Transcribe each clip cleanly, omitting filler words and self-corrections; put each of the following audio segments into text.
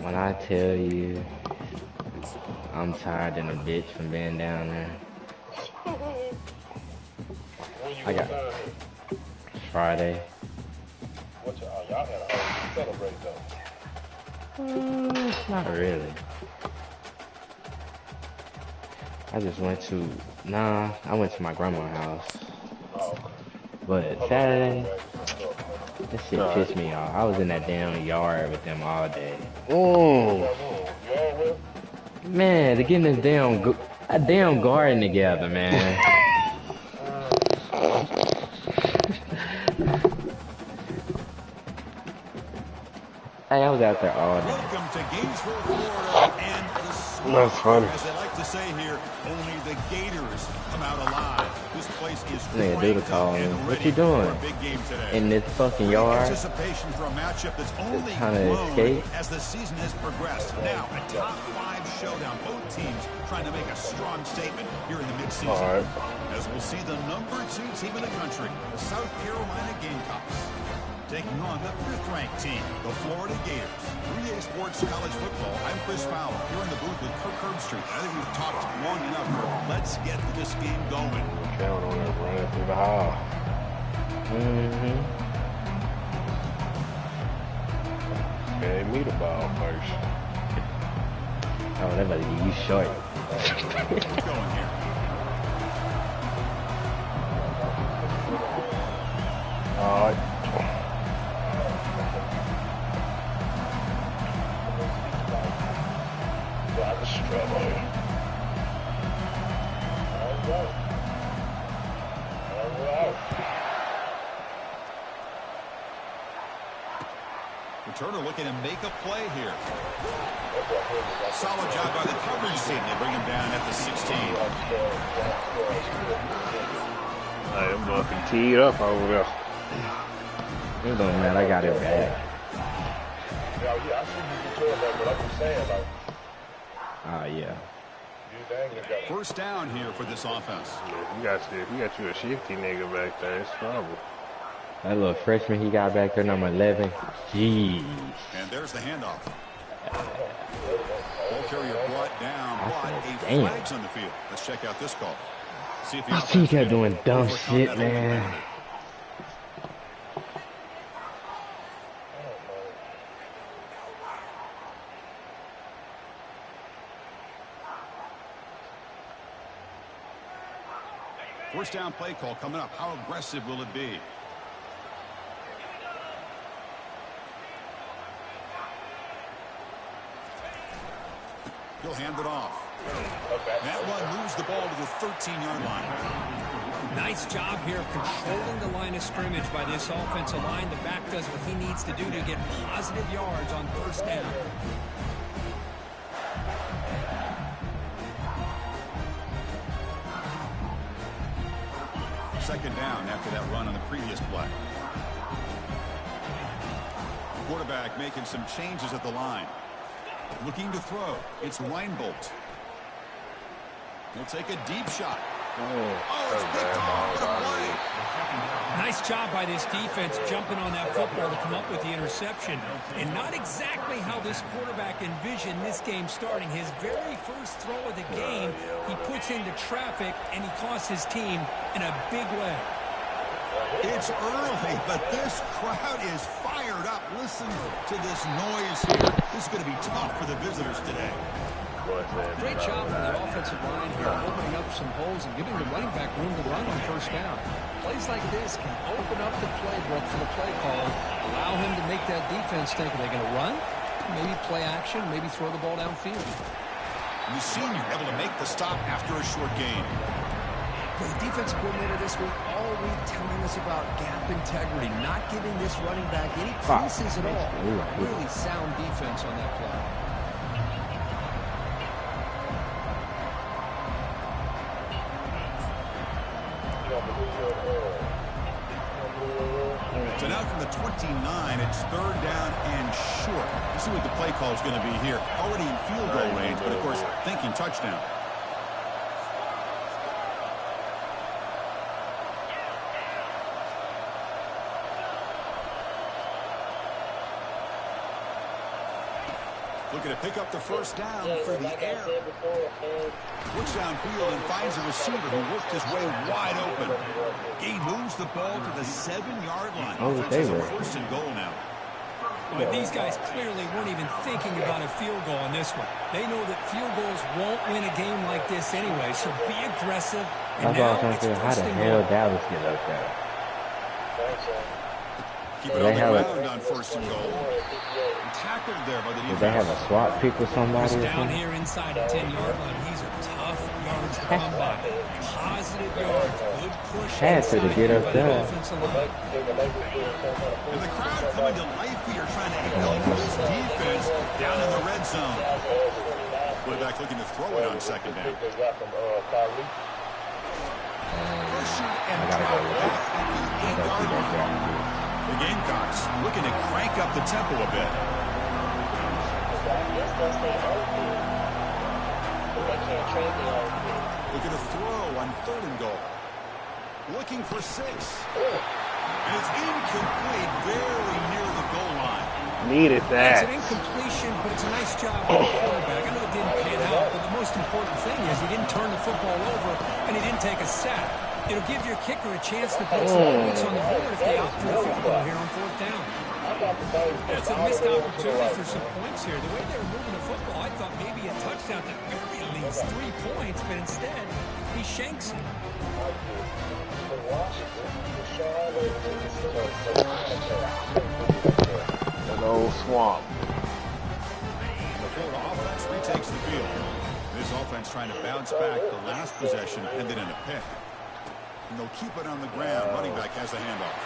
When I tell you I'm tired than a bitch from being down there. I got Friday. Y'all had a whole celebrate though. Not really. I just went to I went to my grandma's house. But Saturday, this shit pissed me off. I was in that damn yard with them all day. Man, to get this damn garden together, man. Hey, I was out there all day. Welcome to Gainesville, Florida, and the That's funny. As they like to say here, only the Gators come out alive. This place is Nigga, do the call. What you doing? big game today. In this fucking yard? Anticipation for a matchup that's only Trying to escape? as the season has progressed. Now, a top 5 showdown. Both teams trying to make a strong statement here in the midseason. All right. As we'll see the number 2 team in the country, the South Carolina Gamecocks, taking on the 5th-ranked team, the Florida Gators. 3A Sports College Football. I'm Chris Fowler here in the booth with Kirk Herbstreit. I think we've talked long enough. Let's get this game going. Count on it running through the hall. Gave me the ball first. Oh, that better get you short. Going here. All right. Returner looking to make a play here. Solid job by the coverage team. They bring him down at the 16. Hey, I'm fucking teed up over there. It don't matter, I got it back. Yeah, I see you doing that, but I'm just saying, like. Oh, yeah. First down here for this offense. You got you a shifty nigga back there. It's trouble. That little freshman he got back there, number 11. Jeez. And there's the handoff. Ball carrier brought down, but a flag's on the field. Let's check out this call. See if he kept doing dumb shit, man. First down play call coming up. How aggressive will it be? He'll hand it off. That one moves the ball to the 13-yard line. Nice job here of controlling the line of scrimmage by this offensive line. The back does what he needs to do to get positive yards on first down. Second down after that run on the previous play. Quarterback making some changes at the line. Looking to throw. It's Reinbolt. He'll take a deep shot. It's picked off. What a play. Nice job by this defense jumping on that football to come up with the interception. And not exactly how this quarterback envisioned this game starting. His very first throw of the game, he puts into traffic, and he costs his team in a big way. It's early, but this crowd is fired up. Listen to this noise here. This is going to be tough for the visitors today. Great job for the offensive line here, opening up some holes and giving the running back room to run on first down. Plays like this can open up the playbook for the play caller, allow him to make that defense think, are they going to run? Maybe play action, maybe throw the ball downfield. The senior able to make the stop after a short gain. The defensive coordinator this week all week telling us about gap integrity, not giving this running back any creases at all. Really sound defense on that play. So now from the 29, it's third down and short. Let's see what the play call is going to be here. Already in field goal range, but of course thinking touchdown. Looking to pick up the first down through the air. Looks downfield and finds a receiver who worked his way wide open. He moves the ball to the 7-yard line. Offense has a 1st and goal now. But these guys clearly weren't even thinking about a field goal on this one. They know that field goals won't win a game like this anyway, so be aggressive. And now it's how the hell Dallas get up there? Keep it on the ground on 1st and goal. Tackled there by the defense. Did they have a swap pick with somebody? He's down here inside the 10-yard line. These are tough yards to come by. Positive yards. Good push. Had to get up there. And the crowd coming to life here, trying to help this defense down in the red zone. Quarterback looking to throw it on 2nd down. Pressured and dropped back at the 8-yard line. The Gamecocks looking to crank up the tempo a bit. Looking to throw on 3rd and goal. Looking for 6. And it's incomplete, very near the goal line. Needed that. It's an incompletion, but it's a nice job by the quarterback. I know it didn't pan out, but the most important thing is he didn't turn the football over and he didn't take a sack. It'll give your kicker a chance to put some points on the board if they opt for a field goal here on 4th down. That's a missed opportunity for some points here. The way they were moving the football, I thought maybe a touchdown at the very least 3 points, but instead he shanks it. An old swamp. The Florida offense retakes the field. This offense trying to bounce back. The last possession ended in a pick. And they'll keep it on the ground. Running back has the handoff.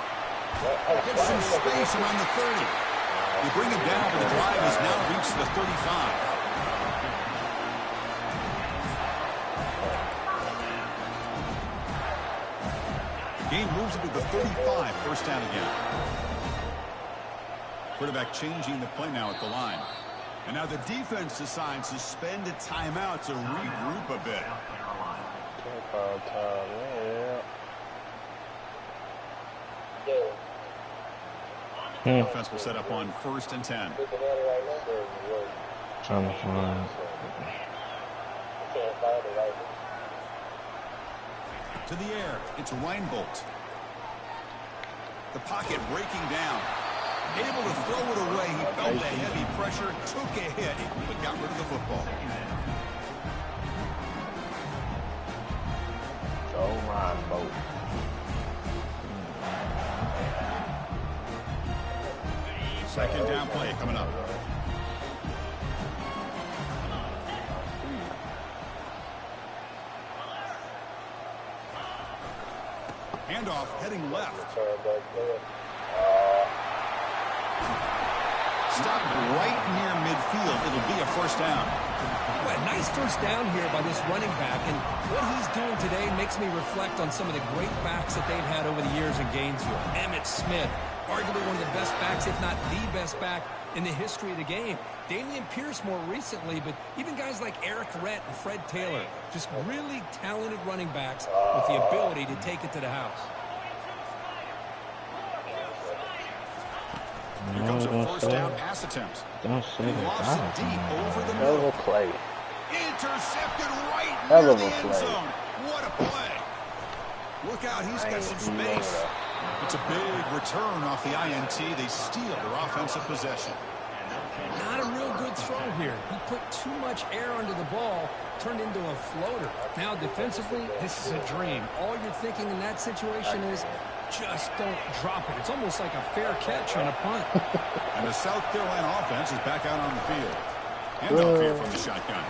Gets some space around the 30. They bring him down, but the drive has now reached the 35. Game moves into the 35. 1st down again. Quarterback changing the play now at the line. And now the defense decides to spend a timeout to regroup a bit. Offense will set up on 1st and 10. To the air, it's Reinbolt. The pocket breaking down. Able to throw it away. He felt the heavy pressure, took a hit, but got rid of the football. Oh, Reinbolt. Second down play coming up. Handoff heading left. Stopped right near midfield. It'll be a 1st down. Well, nice 1st down here by this running back, and what he's doing today makes me reflect on some of the great backs that they've had over the years in Gainesville. Emmitt Smith, arguably one of the best backs, if not the best back in the history of the game. Damian Pierce more recently, but even guys like Eric Rett and Fred Taylor, just really talented running backs with the ability to take it to the house. Here comes a 1st down pass attempt. Don't say Lofts it deep over the Hell of middle. a play. Intercepted right Hell near of the a end play. zone. What a play. Look out, he's got some space. It's a big return off the INT. They steal their offensive possession. Not a real good throw here. He put too much air under the ball, turned into a floater. Now defensively, this is a dream. All you're thinking in that situation is just don't drop it. It's almost like a fair catch on a punt. And the South Carolina offense is back out on the field. Handoff here from the shotgun.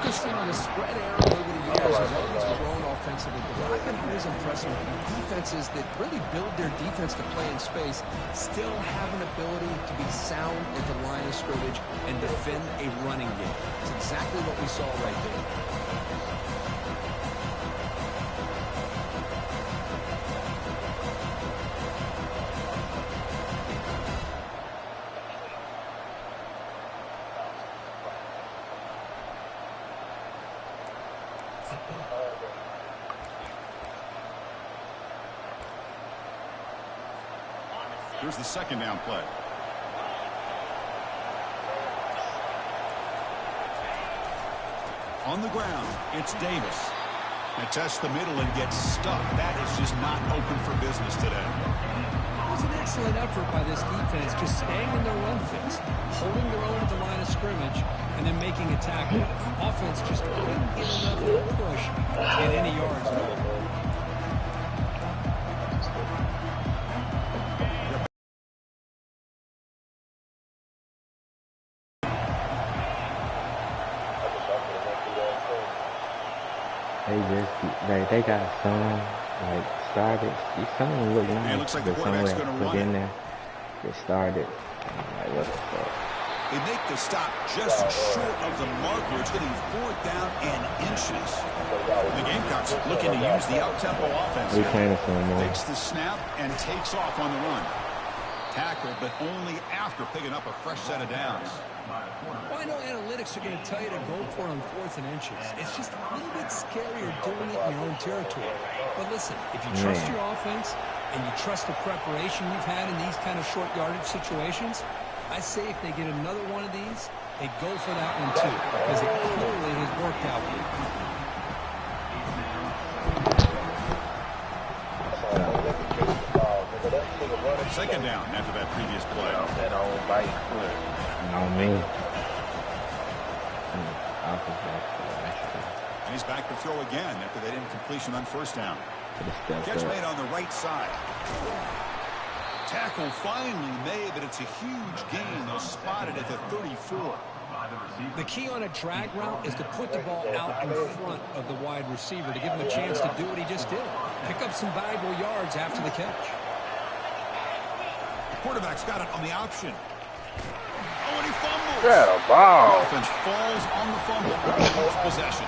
Just, the spread area over the years has always grown offensively, but what I've been always impressed with defenses that really build their defense to play in space still have an ability to be sound at the line of scrimmage and defend a running game. It's exactly what we saw right there. Here's the 2nd down play. On the ground, it's Davis. It tests the middle and gets stuck. That is just not open for business today. It was an excellent effort by this defense, just staying in their run fix, holding their own at the line of scrimmage, and then making a tackle. Offense just couldn't get enough of a push to get any yards at all. They got a song like started. These songs look nice. It looks like the song quarterback's that going to put run in it. there. It started. I'm like, what the fuck? They make the stop just short of the marker. It's getting 4th down and inches. The Gamecocks looking to use the up-tempo offense. We playing it some more. Takes the snap and takes off on the run. Tackled, but only after picking up a fresh set of downs. Well, I know analytics are going to tell you to go for it on 4th and inches. It's just a little bit scarier doing it in your own territory. But listen, if you trust your offense and you trust the preparation you've had in these kind of short yardage situations, I say if they get another one of these, they go for that one too, because it clearly has worked out for you. Second down after that previous play. That old bite foot. No, me. And he's back to throw again after that incompletion on 1st down. Catch up. made on the right side. Tackle finally made, but it's a huge gain. They'll spot it at the 34. The key on a drag route is to put the ball out in front of the wide receiver to give him a chance to do what he just did. Pick up some valuable yards after the catch. Quarterback's got it on the option. Oh, and he fumbles. Got a ball. The offense falls on the fumble. Loses possession.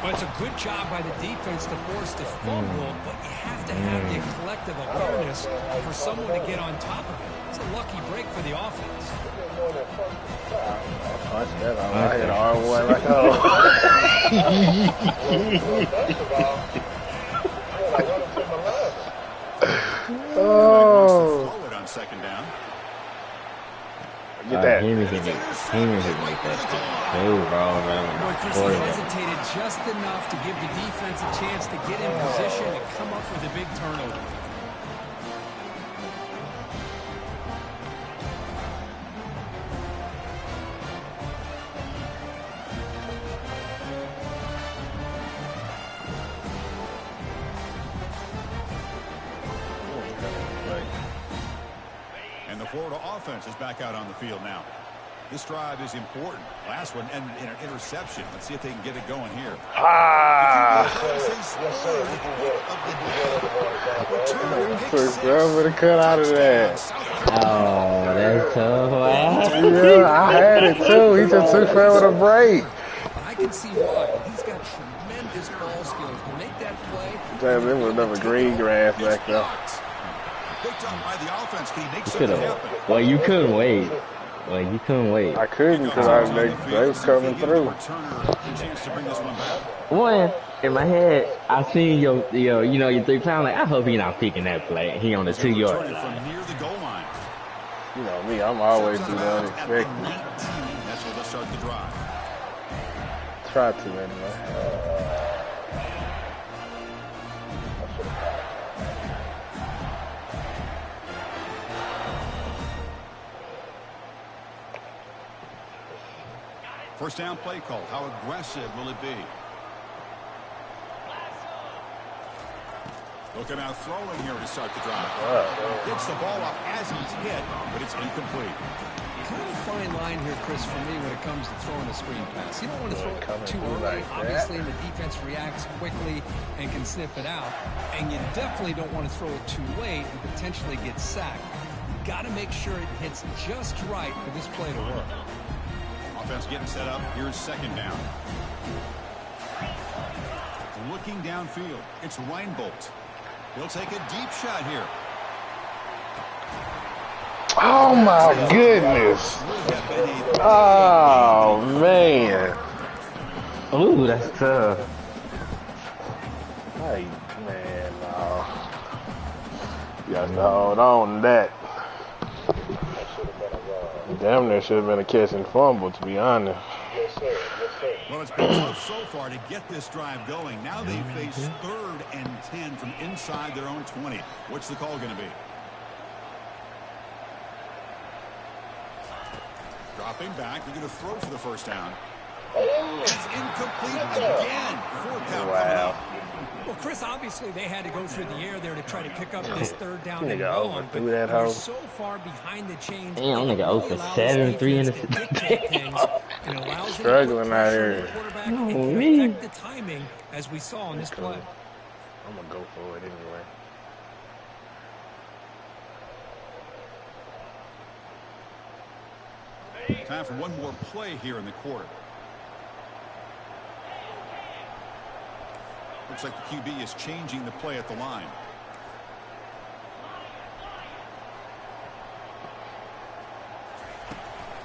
But it's a good job by the defense to force the fumble, but you have to have the collective awareness for someone to get on top of it. It's a lucky break for the offense. Punch that on. I hit R1 like, oh. Oh. Throw it on 2nd down. Get that. He hit that shit. Boy, Chris, he hesitated just enough to give the defense a chance to get in position and come up with a big turnover. And the Florida offense is back out on the field now. This drive is important. Last one ended in an interception. Let's see if they can get it going here. Ah. With a cut out of that. Oh, that's tough. Yeah, I had it too. He just took forever to break. I can see why. He's got tremendous ball skills to make that play. Damn, there was another green grass back there. Picked up by the offense. Can he make something happen? Well, you couldn't wait. Well, you couldn't wait. I couldn't because they was coming through. One, in my head, I seen your 3-pound. Like, I hope he not picking that play. He on the 2-yard line. From near the goal line. You know me, I'm always do the unexpected. That's where they'll start the drive. Try to anyway. First down play call. How aggressive will it be? Looking out throwing here to start the drive. Gets the ball up as he's hit, but it's incomplete. Kind of a fine line here, Chris, for me when it comes to throwing a screen pass. You don't want to throw it too early. Obviously, the defense reacts quickly and can sniff it out. And you definitely don't want to throw it too late and potentially get sacked. You got to make sure it hits just right for this play to work. Offense getting set up. Here's 2nd down. Looking downfield. It's Reinbolt. He'll take a deep shot here. Oh my goodness. Oh man. Ooh, that's tough. Hey man, no. You got to hold on to that. Damn, there should have been a catch and fumble, to be honest. Yes, sir. Yes, sir. Well, it's been tough so far to get this drive going. Now they face 3rd and 10 from inside their own 20. What's the call going to be? Dropping back. They're going to throw for the first down. It's incomplete again. 4th down coming up. Well, Chris, obviously they had to go through the air there to try to pick up this 3rd down and Nigga long, but that they're hoe. so far behind the chains. Damn, nigga 0 for 7, 3 in the Struggling out here. Affect the timing as we saw on this play. I'm gonna go for it anyway. Time for one more play here in the quarter. Looks like the QB is changing the play at the line.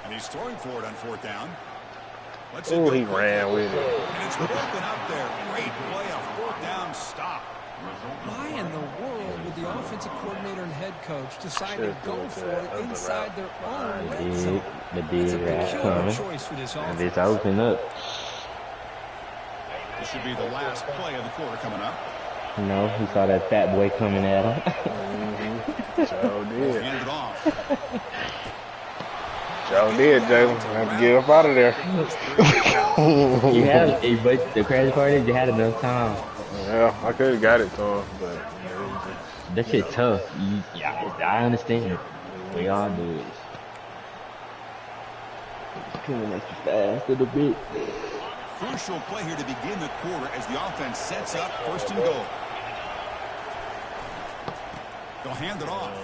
And he's throwing for it on 4th down. Oh, he ran with it. And it's broken up there. Great play, a 4th down stop. Why in the world would the offensive coordinator and head coach decide to go for it inside their own red zone? It's a peculiar choice for this offense. And it's open up. This should be the last play of the quarter coming up. You know, he saw that fat boy coming at him. Joe did. Hand it off. Joe did, Jalen. Have to get up out of there. You had, but the crazy part is you had enough time. Yeah, I could have got it to him, but That shit tough. Yeah, I understand. We all do it. It's coming extra fast a little bit. Crucial play here to begin the quarter as the offense sets up 1st and goal. They'll hand it off.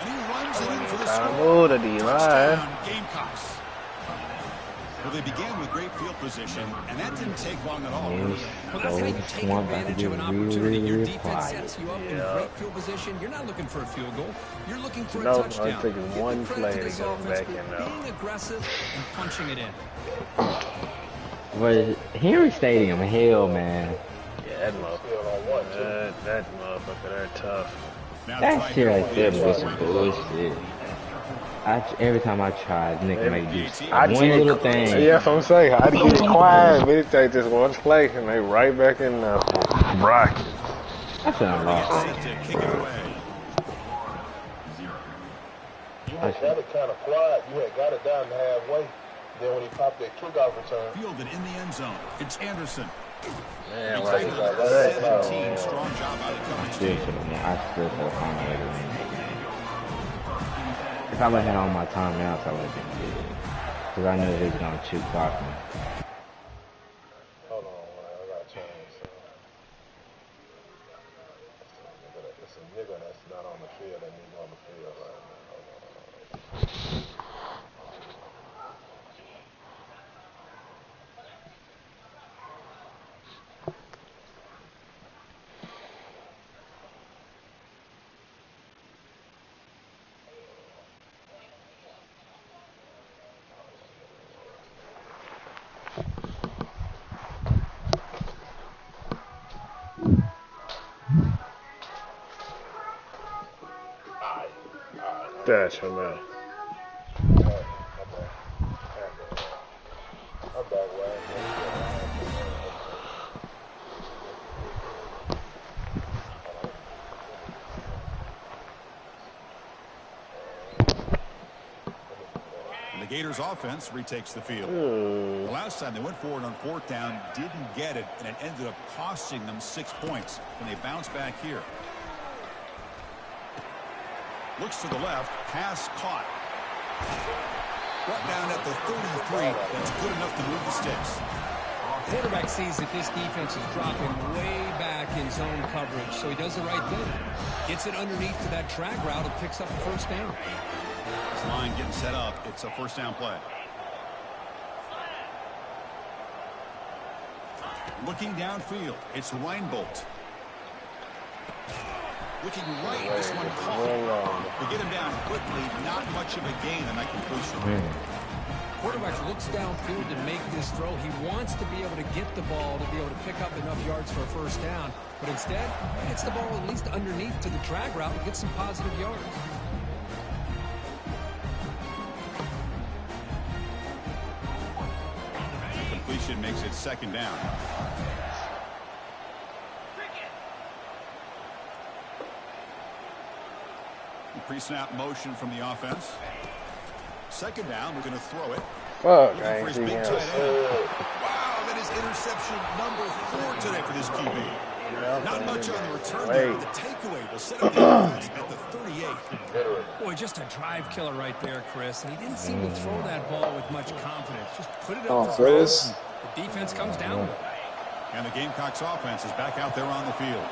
And he runs it in for the score. Touchdown, Gamecocks. Well, they began with great field position, and that didn't take long at all. Yes, Well, that's how you take advantage of an opportunity. Your defense sets you up in great field position. You're not looking for a field goal. You're looking for a touchdown. I was thinking one play to go back in now. Being aggressive and punching it in. But Henry Stadium, hell, man. Yeah, that motherfucker, they're tough. That shit right there was some bullshit. Every time I try, nigga make this one little thing. Yeah, that's what I'm saying. I'd get quiet, but it take this one play, and they right back in the bracket. That's what I'm lost. You had got it kind of quiet. You had got it down to halfway. Then when he popped that kickoff return. Fielded in the end zone. It's Anderson. Man, He's right. taking another 17. Strong job out of the coverage team. I still feel confident. If I would have had all my timeouts, I would have been good. Because I knew he was going to shoot clock me. Hold on, I got to change. It's a nigga that's not on the field that needs on the field right now. Hold on. That's him out. The Gators offense retakes the field. The last time they went forward on 4th down, didn't get it, and it ended up costing them 6 points. And they bounce back here. Looks to the left, pass caught. Brought down at the 33. That's good enough to move the sticks. Quarterback sees that this defense is dropping way back in zone coverage, so he does the right thing. Gets it underneath to that drag route and picks up a 1st down. This line getting set up. It's a 1st down play. Looking downfield, it's Reinbolt. Looking right, this one caught. They get him down quickly, not much of a gain on that completion. Quarterback looks downfield to make this throw. He wants to be able to get the ball to be able to pick up enough yards for a 1st down. But instead, he hits the ball at least underneath to the drag route and gets some positive yards. completion makes it second down. Pre-snap motion from the offense. Second down, we're going to throw it. Fuck, Looking for his big tight end. Wow, that is interception number 4 today for this QB. Not much on the return there, but the takeaway will set up the offense at the 38. Boy, just a drive killer right there, Chris. And he didn't seem to throw that ball with much confidence. Just put it up for grabs, and the defense comes down with it. And the Gamecocks offense is back out there on the field.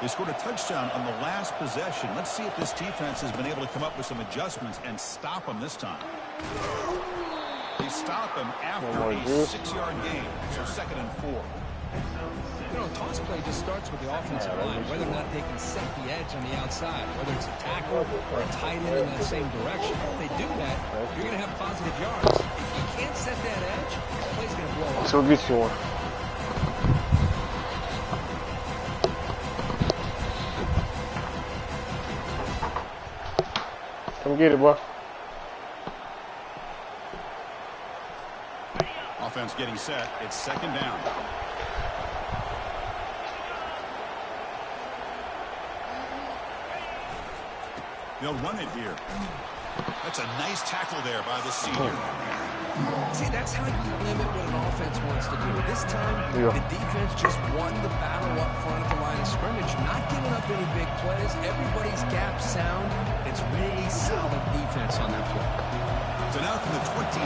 They scored a touchdown on the last possession. Let's see if this defense has been able to come up with some adjustments and stop them this time. They stop him after a 6-yard gain. So 2nd and 4. You know, toss play just starts with the offensive line, whether or not they can set the edge on the outside, whether it's a tackle or a tight end in that same direction. If they do that, you're going to have positive yards. If you can't set that edge, the play's going to blow up. So get you one. Come get it, boy. Offense getting set. It's second down. They'll run it here. That's a nice tackle there by the senior. See, that's how you limit what an offense wants to do. This time, the defense just won the battle up front at the line of scrimmage. Not giving up any big plays. Everybody's gap sound. It's really solid defense on that play. So now from the 29,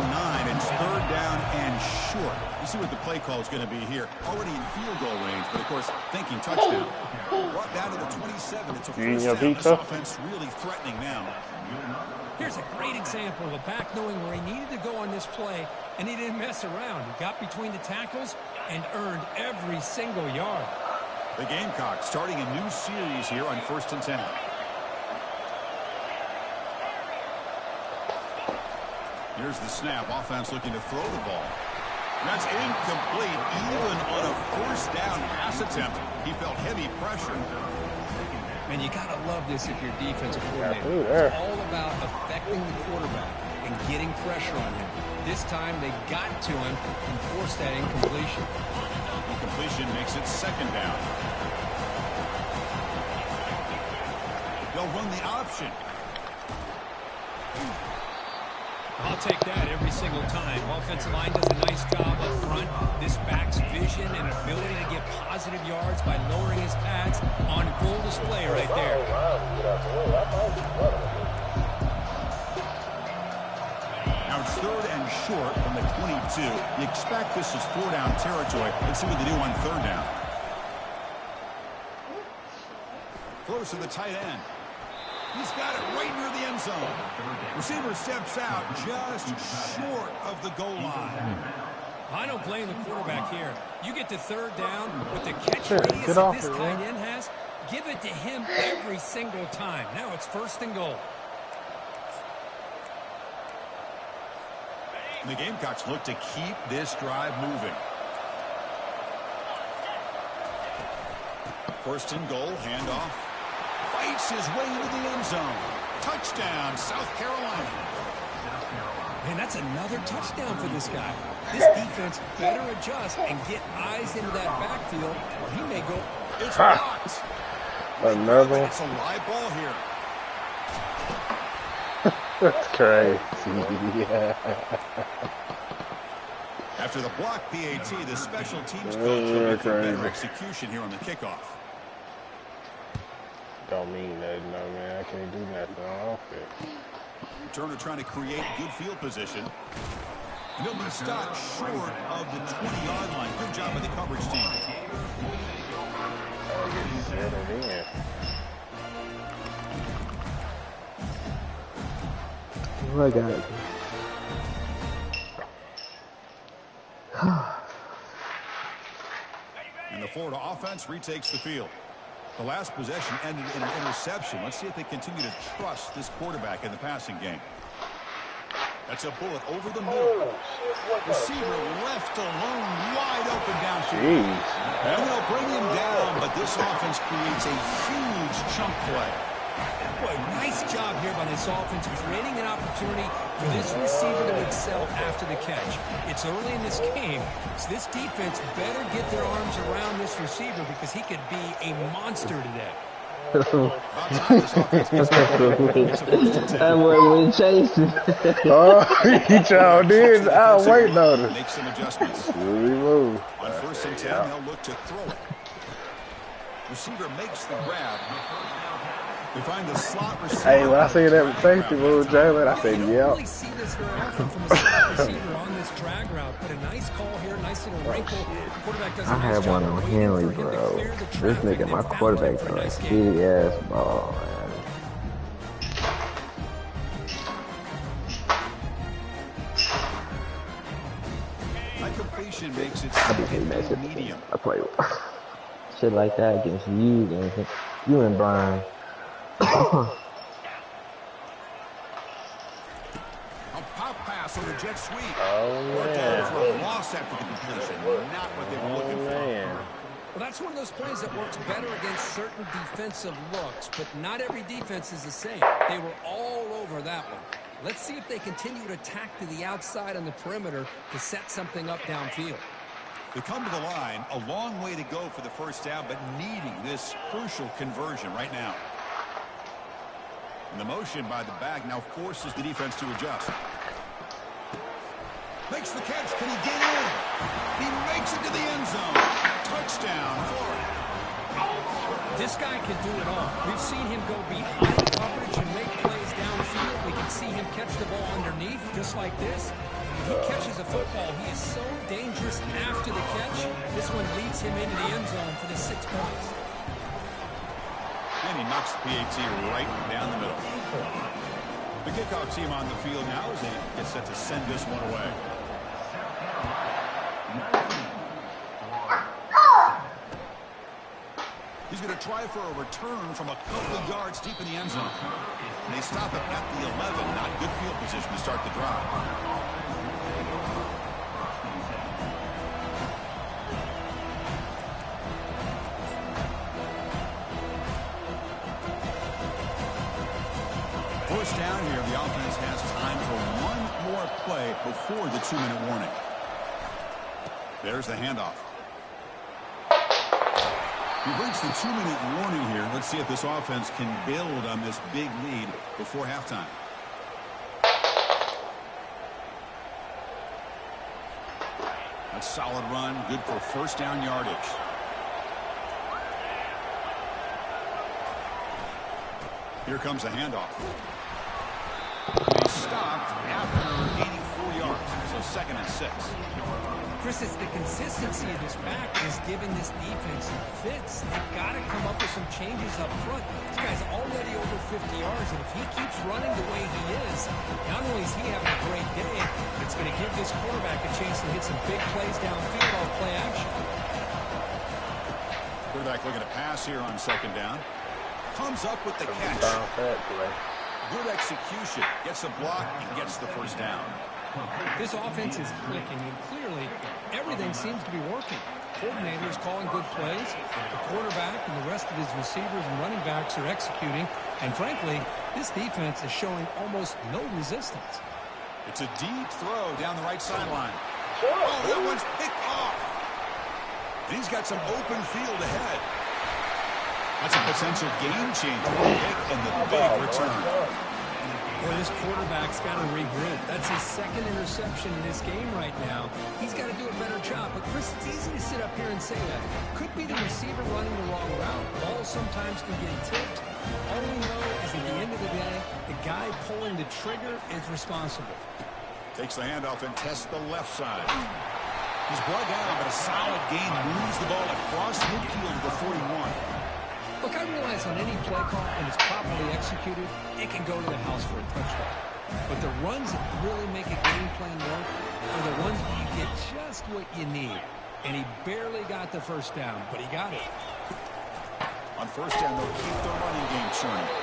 it's 3rd down and short. You see what the play call is going to be here. Already in field goal range, but of course, thinking touchdown. Brought down to the 27. It's a first down. This offense really threatening now. Here's a great example of a back knowing where he needed to go on this play, and he didn't mess around. He got between the tackles and earned every single yard. The Gamecocks starting a new series here on 1st and 10. Here's the snap. Offense looking to throw the ball. That's incomplete, even on a 1st down pass attempt. He felt heavy pressure. And you got to love this if you're defensive coordinator. It's all about affecting the quarterback and getting pressure on him. This time they got to him and forced that incompletion. Incompletion makes it second down. They'll run the option. I'll take that every single time. Offensive line does a nice job up front. This back's vision and ability to get positive yards by lowering his pads on full display right there. Now it's 3rd and short from the 22. You expect this is 4-down territory. Let's see what they do on 3rd down. Throws to the tight end. He's got it right near the end zone. Receiver steps out just short of the goal line. I don't blame the quarterback here. You get to 3rd down with the catch radius that this tight end has, give it to him every single time. Now it's 1st and goal. The Gamecocks look to keep this drive moving. 1st and goal, handoff. Fights his way into the end zone. Touchdown, South Carolina. Man, that's another touchdown for this guy. This defense better adjust and get eyes into that backfield, or he may go. It's blocked. Another. It's a live ball here. That's crazy. Yeah. After the block PAT, the special teams coach will make for better execution here on the kickoff. Don't mean nothing, no, man. I can't do nothing on offense. Turner trying to create good field position. And he'll be stopped short of the 20-yard line. Good job by the coverage team. Oh, I got it. And the Florida offense retakes the field. The last possession ended in an interception. Let's see if they continue to trust this quarterback in the passing game. That's a bullet over the middle. Receiver left alone, wide open downfield. And they'll bring him down, but this offense creates a huge chunk play. Boy, nice job here by this offense, creating an opportunity for this receiver to excel after the catch. It's early in this game, so this defense better get their arms around this receiver because he could be a monster today. That boy went chasing. Oh, he y'all did. I'll wait on it. Make some adjustments. Move. On 1st and 10, they'll look to throw it. Receiver makes the grab. We find the slot receiver. Hey, when I see that safety move, Jalen, I said, yeah. yep. Really see this very often from a slot receiver on this drag route. But a nice call here, nice little wrinkle. Quarterback does a nice had one on Henley, bro. This nigga, my quarterback, throwing a shitty ass ball, man. High completion makes it medium. I play shit like that against you and Brian. A pop pass on the jet sweep. Worked out for a loss after the completion. Not what they were looking for. Well, that's one of those plays that works better against certain defensive looks, but not every defense is the same. They were all over that one. Let's see if they continue to attack to the outside on the perimeter to set something up downfield. They come to the line, a long way to go for the first down, but needing this crucial conversion right now. And the motion by the back now forces the defense to adjust. Makes the catch. Can he get in? He makes it to the end zone. Touchdown, Florida. This guy can do it all. We've seen him go behind coverage and make plays downfield. We can see him catch the ball underneath, just like this. When he catches a football, he is so dangerous after the catch. This one leads him into the end zone for the 6 points. And he knocks the PAT right down the middle. The kickoff team on the field now as they get set to send this one away. He's going to try for a return from a couple of yards deep in the end zone. And they stop it at the 11. Not good field position to start the drive. First down here, the offense has time for one more play before the 2-minute warning. There's the handoff. We've reached the 2-minute warning here. Let's see if this offense can build on this big lead before halftime. A solid run, good for first down yardage. Here comes the handoff. He stopped after 84 yards, so 2nd and 6. Chris, it's the consistency of this back is giving this defense some fits. They've got to come up with some changes up front. This guy's already over 50 yards, and if he keeps running the way he is, not only is he having a great day, it's going to give this quarterback a chance to hit some big plays downfield off play action. Quarterback looking to pass here on 2nd down. Comes up with the catch. Good execution. Gets a block and gets the first down. This offense is clicking, and clearly everything seems to be working. Coordinators calling good plays. The quarterback and the rest of his receivers and running backs are executing. And frankly, this defense is showing almost no resistance. It's a deep throw down the right sideline. Oh, that one's picked off. And he's got some open field ahead. That's a potential game changer. And the big return. Well, this quarterback's got to regroup. That's his 2nd interception in this game right now. He's got to do a better job. But, Chris, it's easy to sit up here and say that. Could be the receiver running the wrong route. Balls sometimes can get tipped. All we know is at the end of the day, the guy pulling the trigger is responsible. Takes the handoff and tests the left side. He's brought down, but a solid gain moves the ball across midfield to the 41. Look, I realize on any play call, when it's properly executed, it can go to the house for a touchdown. But the runs that really make a game plan work are the ones where you get just what you need. And he barely got the first down, but he got it. On first down, they'll keep the running game churning.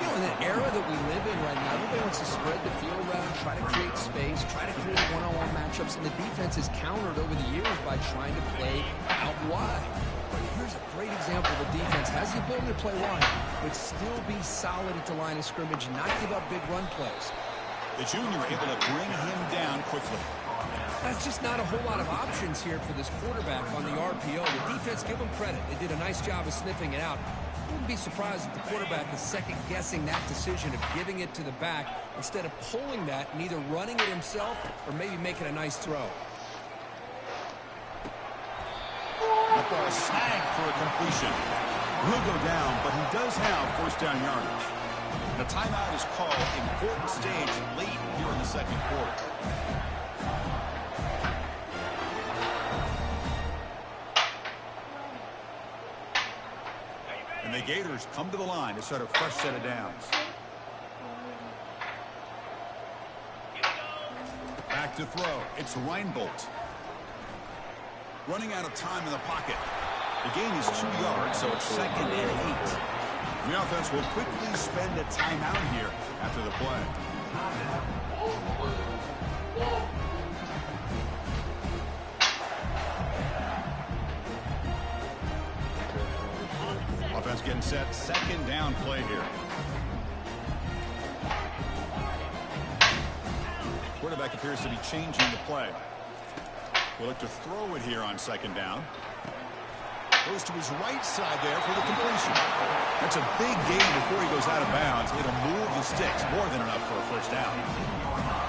You know, in the era that we live in right now, everybody wants to spread the field around, try to create space, try to create one-on-one matchups, and the defense is countered over the years by trying to play out wide. But here's a great example of a defense has the ability to play wide, but still be solid at the line of scrimmage and not give up big run plays. The junior able to bring him down quickly. That's just not a whole lot of options here for this quarterback on the RPO. The defense, give them credit. They did a nice job of sniffing it out. Wouldn't be surprised if the quarterback is second-guessing that decision of giving it to the back instead of pulling that and either running it himself or maybe making a nice throw. The ball snagged for a completion. He'll go down, but he does have first down yardage. The timeout is called. Important stage late here in the second quarter. And the Gators come to the line to start a fresh set of downs. Back to throw. It's Reinbolt. Running out of time in the pocket. The gain is 2 yards, so it's 2nd and 8. The offense will quickly spend a timeout here after the play. Offense getting set. 2nd down play here. Quarterback appears to be changing the play. We'll look to throw it here on 2nd down. Goes to his right side there for the completion. That's a big gain before he goes out of bounds. It'll move the sticks. More than enough for a first down.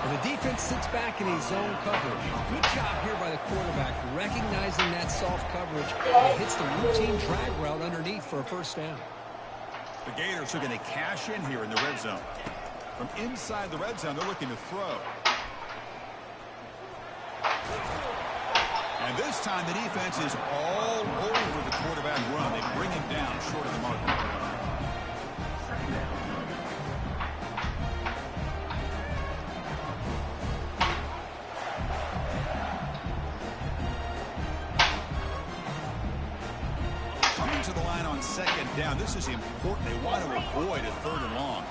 And the defense sits back in his zone coverage. Good job here by the quarterback recognizing that soft coverage. And hits the routine drag route underneath for a first down. The Gators are going to cash in here in the red zone. From inside the red zone, they're looking to throw. And this time the defense is all over the quarterback run. They bring him down short of the marker. Coming to the line on 2nd down. This is important. They want to avoid a 3rd and long.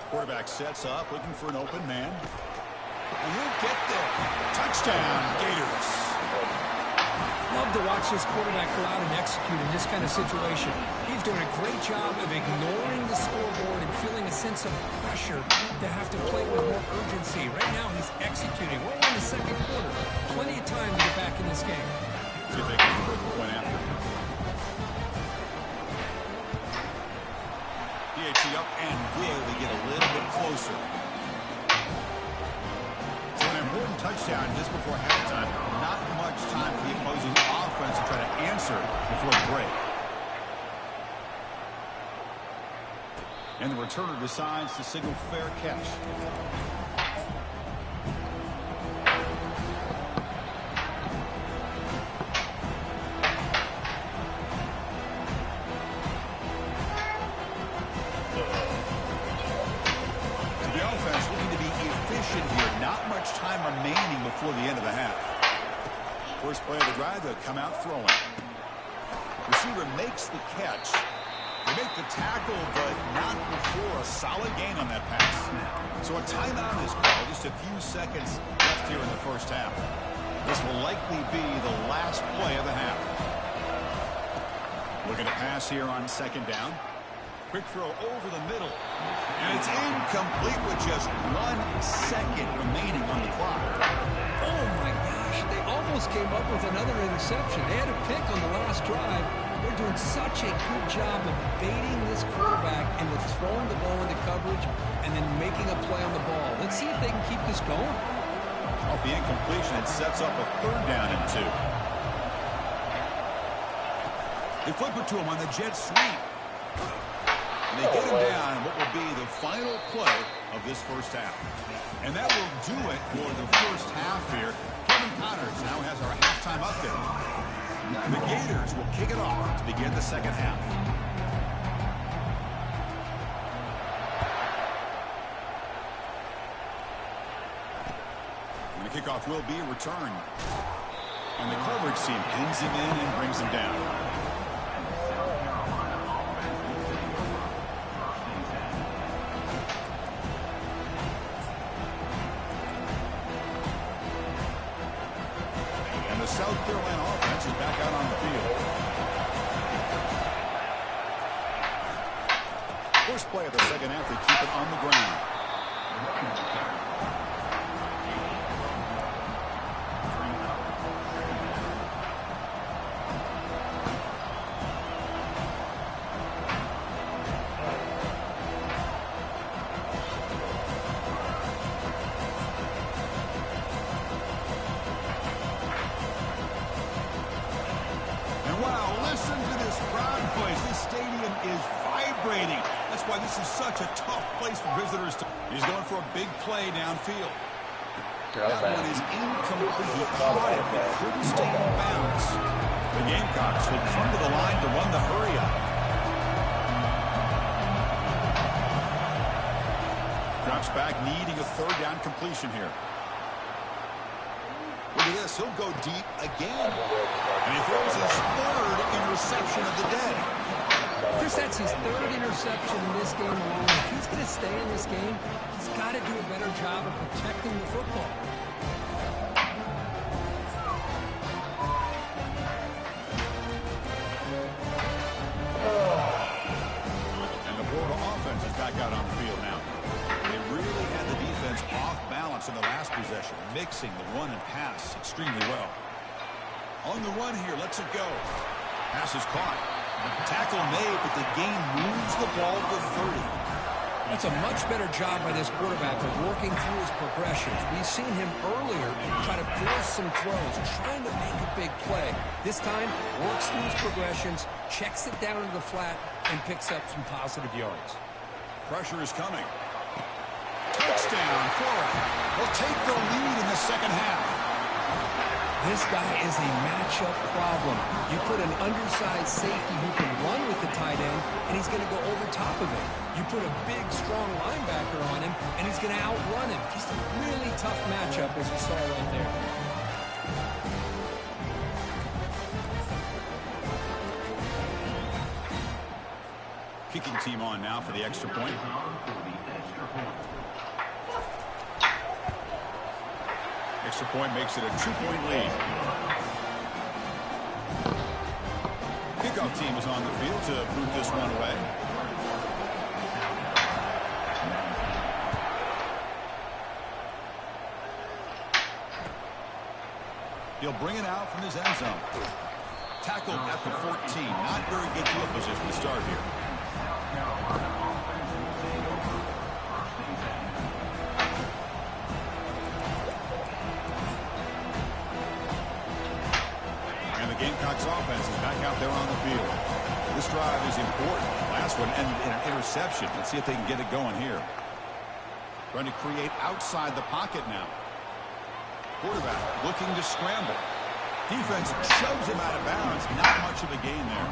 Quarterback sets up, looking for an open man. And he'll get there. Touchdown, Gators. Love to watch this quarterback go out and execute in this kind of situation. He's doing a great job of ignoring the scoreboard and feeling a sense of pressure to have to play with more urgency. Right now, he's executing. We're in the second quarter. Plenty of time to get back in this game. See if they can convert the point after. DHC up and will we get a little bit closer. So an important touchdown just before halftime. Not much time for the opposing offense to try to answer before the break. And the returner decides to signal fair catch. So the offense looking to be efficient here. Not much time remaining before the end of the half. First play of the drive, they'll come out throwing. Receiver makes the catch. They make the tackle, but not before a solid gain on that pass. So a timeout is called. Just a few seconds left here in the first half. This will likely be the last play of the half. Looking to pass here on 2nd down. Quick throw over the middle. And it's incomplete with just 1 second remaining on the clock. Oh, my gosh. They almost came up with another interception. They had a pick on the last drive. They're doing such a good job of baiting this quarterback and with throwing the ball into coverage and then making a play on the ball. Let's see if they can keep this going. Off the incompletion, it sets up a 3rd down and 2. They flip it to him on the jet sweep. And they get him down what will be the final play of this first half. And that will do it for the first half here. Kevin Connors now has our halftime update. The Gators will kick it off to begin the second half. And the kickoff will be a return. And the coverage team pins him in and brings him down. And the South Carolina offense is back out on the field. First play of the second half, they keep it on the ground. And wow, listen to this crowd noise. This stadium is vibrating. That's why this is such a tough place for visitors to... He's going for a big play downfield. That one is incomplete. He caught it, but couldn't stay in bounds. The Gamecocks will come to the line to run the hurry-up. Drops back, needing a third down completion here. Look at this. He'll go deep again. And he throws his third interception of the day. Chris, that's his third interception in this game alone. If he's going to stay in this game, he's got to do a better job of protecting the football. And the Florida offense is back out on the field now. They really had the defense off balance in the last possession, mixing the run and pass extremely well. On the run here, lets it go. Pass is caught. Tackle made, but the game moves the ball to 30. That's a much better job by this quarterback of working through his progressions. We've seen him earlier try to force some throws, trying to make a big play. This time, works through his progressions, checks it down to the flat, and picks up some positive yards. Pressure is coming. Touchdown, Florida. Will take the lead in the second half. This guy is a matchup problem. You put an undersized safety who can run with the tight end, and he's going to go over top of it. You put a big, strong linebacker on him, and he's going to outrun him. Just a really tough matchup, as you saw right there. Kicking team on now for the extra point. Extra point makes it a 2-point lead. Kickoff team is on the field to boot this one away. He'll bring it out from his end zone. Tackled at the 14. Not very good field position to start here. Gamecocks offense is back out there on the field. This drive is important. Last one ended in an interception. Let's see if they can get it going here. Trying to create outside the pocket now. Quarterback looking to scramble. Defense shoves him out of bounds. Not much of a gain there.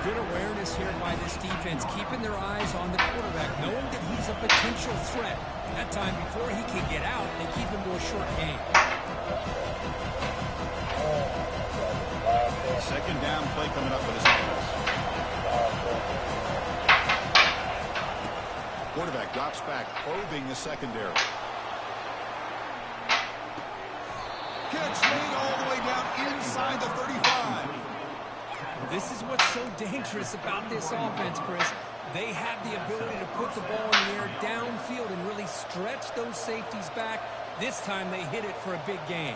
Good awareness here by this defense, keeping their eyes on the quarterback, knowing that he's a potential threat. That time, before he can get out, they keep him to a short game. Second down play coming up for this offense. Quarterback drops back, probing the secondary. Catch made all the way down inside the 35. This is what's so dangerous about this offense, Chris. They have the ability to put the ball in the air downfield and really stretch those safeties back. This time they hit it for a big gain.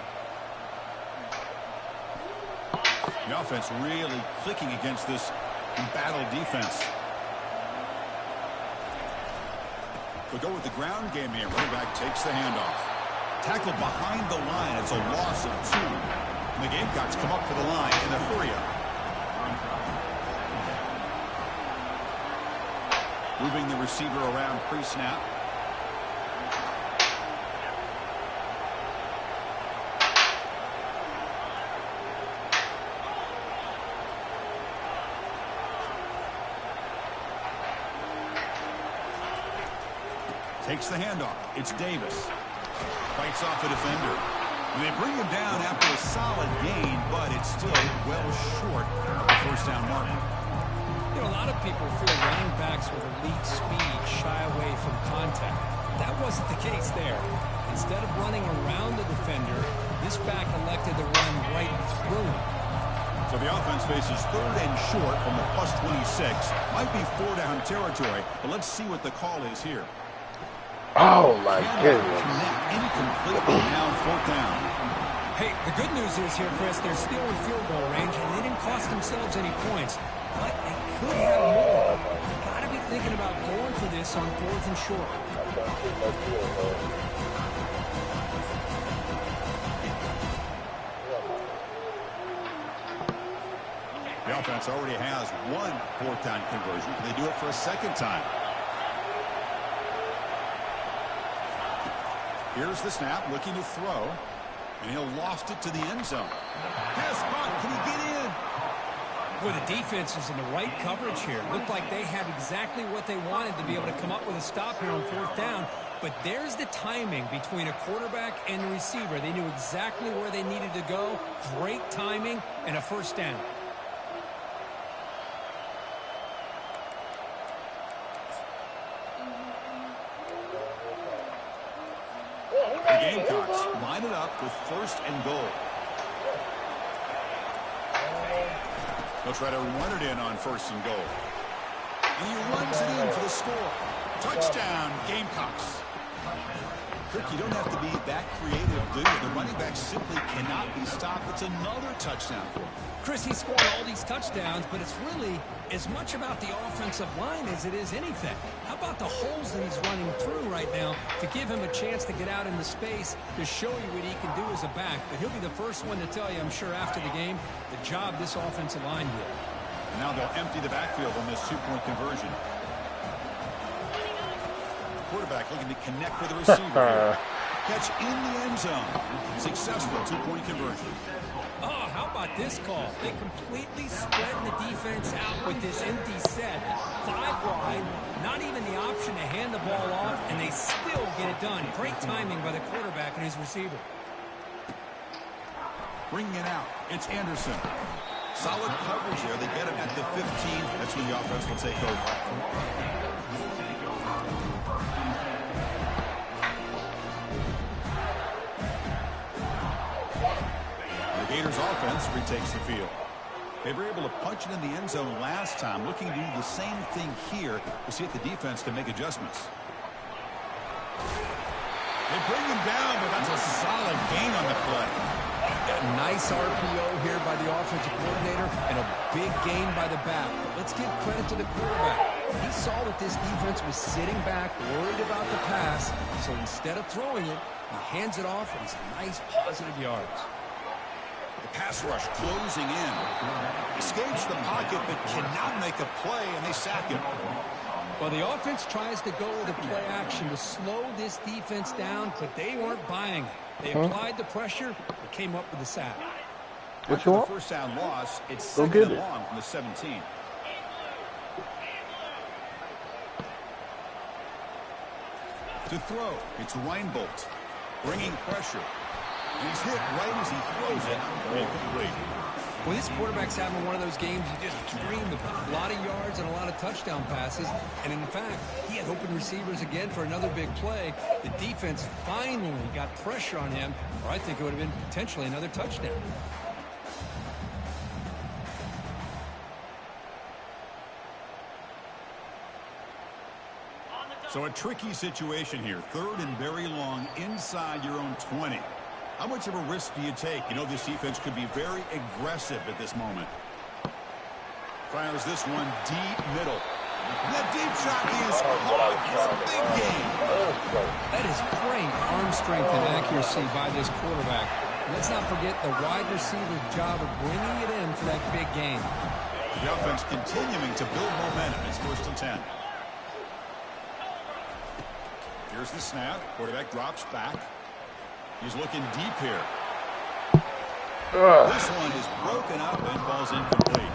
The offense really clicking against this embattled defense. We'll go with the ground game here. Running back takes the handoff. Tackled behind the line. It's a loss of 2. And the Gamecocks come up to the line in a hurry-up. Moving the receiver around pre-snap. Takes the handoff. It's Davis. Fights off the defender. And they bring him down after a solid gain, but it's still well short of the first down mark. You know, a lot of people feel running backs with elite speed shy away from contact. That wasn't the case there. Instead of running around the defender, this back elected to run right through him. So the offense faces 3rd and short from the +26. Might be 4-down territory, but let's see what the call is here. Oh, my goodness. Incomplete, now 4th down. Hey, the good news is here, Chris, they're still in field goal range, and they didn't cost themselves any points. But they could have more. You've got to be thinking about going for this on 4th and short. The offense already has 1 4th-down conversion. They do it for a 2nd time. Here's the snap, looking to throw, and he'll loft it to the end zone. Pass caught. Can he get in? Well, the defense is in the right coverage here. Looked like they have exactly what they wanted to be able to come up with a stop here on 4th down. But there's the timing between a quarterback and the receiver. They knew exactly where they needed to go. Great timing and a 1st down. The Gamecocks line it up with 1st and goal. They'll try to run it in on 1st and goal. And he runs it in for the score. Touchdown, Gamecocks. Kirk, you don't have to be that creative, do you? The running back simply cannot be stopped. It's another touchdown for him. Chris, he's scored all these touchdowns, but it's really as much about the offensive line as it is anything. How about the holes that he's running through right now to give him a chance to get out into space to show you what he can do as a back? But he'll be the first one to tell you, I'm sure, after the game, the job this offensive line did. And now they'll empty the backfield on this 2-point conversion. Quarterback looking to connect with the receiver. Catch in the end zone. Successful 2-point conversion. Oh, how about this call? They completely spread the defense out with this empty set. 5 wide, not even the option to hand the ball off, and they still get it done. Great timing by the quarterback and his receiver. Bringing it out. It's Anderson. Solid coverage there. They get him at the 15. That's when the offense will take over. Gators offense retakes the field. They were able to punch it in the end zone last time. Looking to do the same thing here. We'll see if the defense can make adjustments. They bring him down, but that's a solid gain on the play. A nice RPO here by the offensive coordinator and a big gain by the back. But let's give credit to the quarterback. He saw that this defense was sitting back, worried about the pass. So instead of throwing it, he hands it off and some nice positive yards. The pass rush closing in. Escapes the pocket but cannot make a play, and they sack him. Well, the offense tries to go with a play action to slow this defense down, but they weren't buying it. They applied the pressure and came up with the sack. What you want? First down loss, it's Go 2nd get and it. long from the 17. To throw, it's Reinbolt. Bringing pressure. And he's hit right as he throws it. Incomplete. Well, this quarterback's having one of those games you just dreamed about. A lot of yards and a lot of touchdown passes. And in fact, he had open receivers again for another big play. The defense finally got pressure on him, or I think it would have been potentially another touchdown. So a tricky situation here. 3rd and very long inside your own 20. How much of a risk do you take? You know this defense could be very aggressive at this moment. Fires this one deep middle. The deep shot is caught for a big gain. That is great arm strength and accuracy by this quarterback. Let's not forget the wide receiver's job of bringing it in for that big gain. The offense continuing to build momentum. It's 1st and 10. Here's the snap. Quarterback drops back. He's looking deep here. This one is broken up and falls incomplete.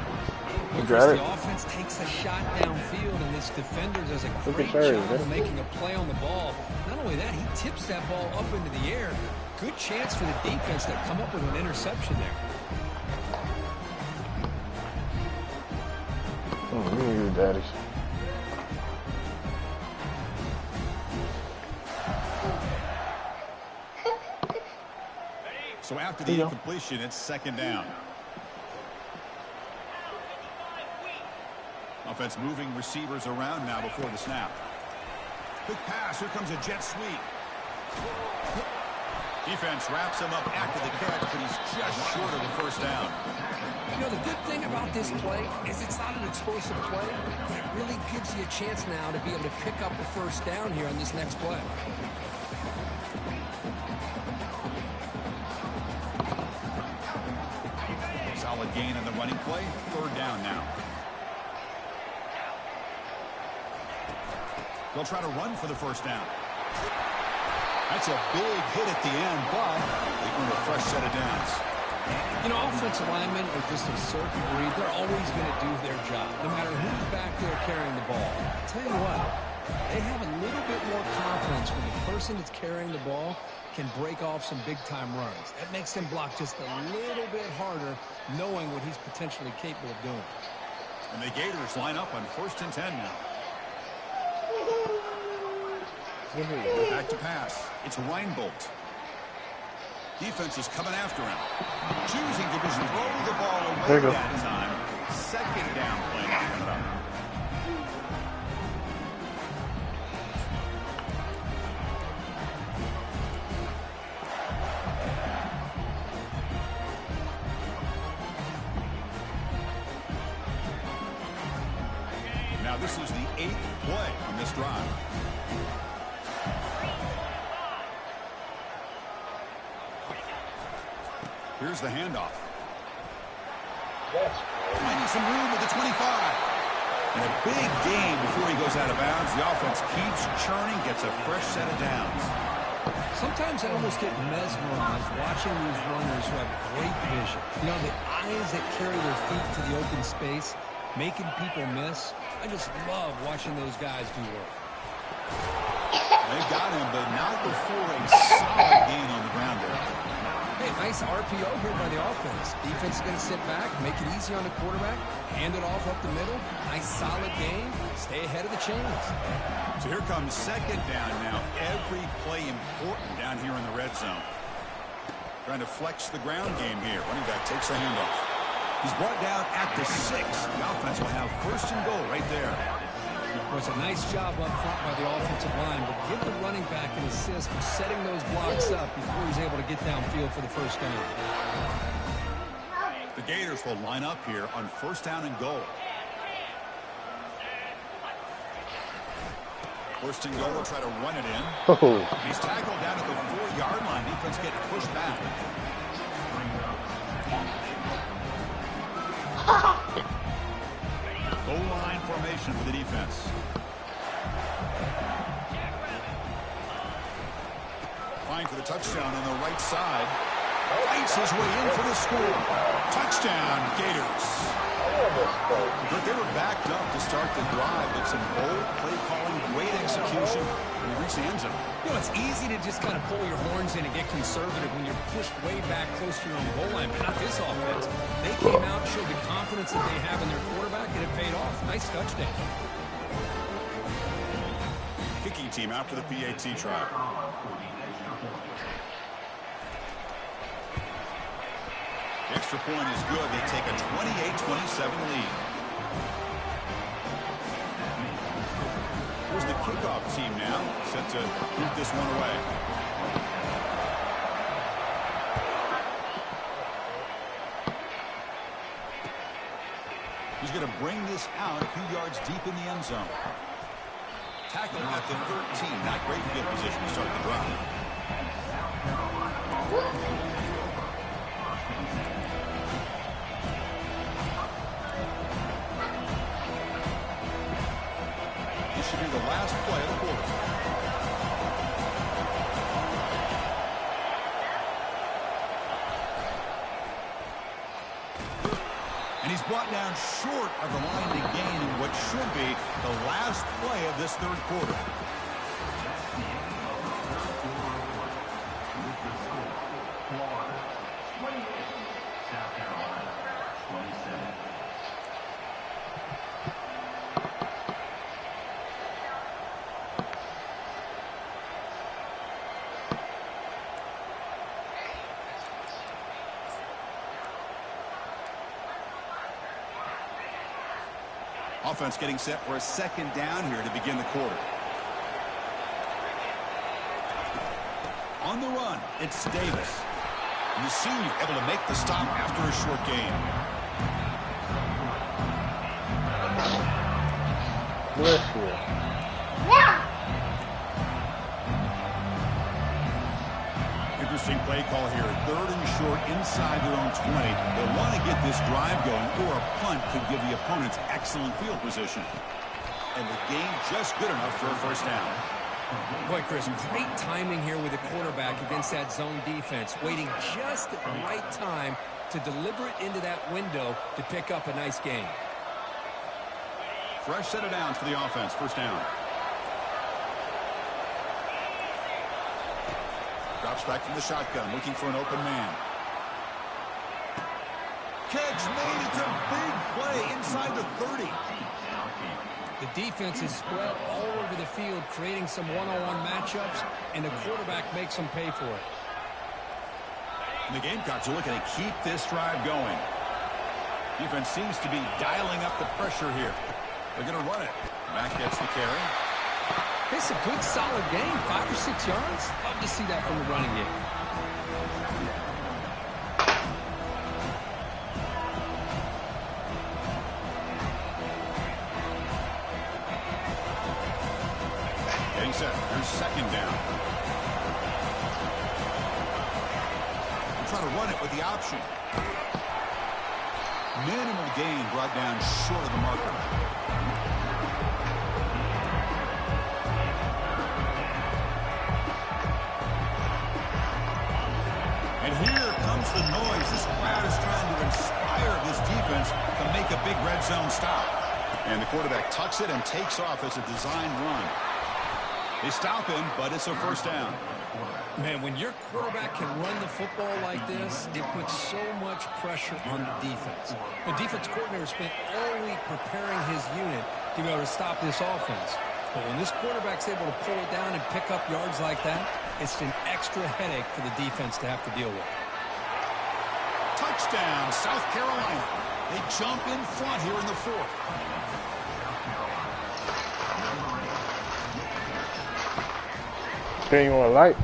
The offense takes a shot downfield, and this defender does a great job of making a play on the ball. Not only that, he tips that ball up into the air. Good chance for the defense to come up with an interception there. Oh, you daddies. So after the incompletion, it's 2nd down. offense moving receivers around now before the snap. Quick pass. Here comes a jet sweep. Defense wraps him up after the catch, but he's just short of the first down. You know, the good thing about this play is it's not an explosive play. It really gives you a chance now to be able to pick up a first down here on this next play. Solid gain on the running play. Third down now. They'll try to run for the first down. That's a big hit at the end, but they earn a fresh set of downs. You know, offensive linemen are just a certain breed. They're always going to do their job, no matter who's back there carrying the ball. I'll tell you what, they have a little bit more confidence when the person that's carrying the ball can break off some big-time runs. That makes them block just a little bit harder, knowing what he's potentially capable of doing. And the Gators line up on 1st and 10 now. Back to pass. It's Reinbolt. Defense is coming after him. Choosing to just throw the ball away that time. Second down play coming up. Now this is the 8th play on this drive. Here's the handoff. Finding some room at the 25. And a big gain before he goes out of bounds. The offense keeps churning, gets a fresh set of downs. Sometimes I almost get mesmerized watching these runners who have great vision. You know, the eyes that carry their feet to the open space, making people miss. I just love watching those guys do work. They've got him, but not before a solid gain on the ground there. Hey, nice RPO here by the offense. Defense is going to sit back, make it easy on the quarterback, hand it off up the middle. Nice solid game. Stay ahead of the chains. So here comes second down now. Every play important down here in the red zone. Trying to flex the ground game here. Running back takes the handoff. He's brought down at the 6. The offense will have 1st and goal right there. It was a nice job up front by the offensive line, but give the running back an assist for setting those blocks up before he's able to get downfield for the first down. The Gators will line up here on 1st down and goal. 1st and goal, will try to run it in. He's tackled down at the 4-yard line. Defense getting pushed back. Goal-line formation for the defense. Flying for the touchdown on the right side. Fights his way in for the score. Touchdown, Gators. But they were backed up to start the drive, but some bold play calling, great execution, and they reached the end zone. You know, it's easy to just kind of pull your horns in and get conservative when you're pushed way back close to your own goal line, but not this offense. They came out and showed the confidence that they have in their quarterback, and it paid off. Nice touchdown. Kicking team out for the PAT trial. The extra point is good. They take a 28-27 lead. Here's the kickoff team now, set to boot this one away. He's going to bring this out a few yards deep in the end zone. Tackle at the 13. Not great field position to start the drive. This should be the last play of the quarter. And he's brought down short of the line to gain in what should be the last play of this third quarter. Offense getting set for a second down here to begin the quarter. On the run, it's Davis. And the senior able to make the stop after a short gain. Bless you. Interesting play call here. 3rd and short inside their own 20. They'll want to get this drive going, or a punt could give the opponents excellent field position. And the gain just good enough for a first down. Boy, Chris, great timing here with the quarterback against that zone defense, waiting just at the right time to deliver it into that window to pick up a nice gain. Fresh set of downs for the offense. First down. Drops back from the shotgun, looking for an open man. Catch made. It's a big play inside the 30. The defense is spread all over the field, creating some one-on-one matchups, and the quarterback makes them pay for it. And the Gamecocks are looking to keep this drive going. Defense seems to be dialing up the pressure here. They're going to run it. Mack gets the carry. It's a good, solid game, 5 or 6 yards. Love to see that from the running game. Getting set. Here's second down. We'll try to run it with the option. Minimal gain brought down short of the marker. And here comes the noise. This crowd is trying to inspire this defense to make a big red zone stop. And the quarterback tucks it and takes off as a design run. They stop him, but it's a first down. Man, when your quarterback can run the football like this, it puts so much pressure on the defense. The defense coordinator spent all week preparing his unit to be able to stop this offense. But when this quarterback's able to pull it down and pick up yards like that, it's an extra headache for the defense to have to deal with. Touchdown, South Carolina. They jump in front here in the 4th. Thing you want to light?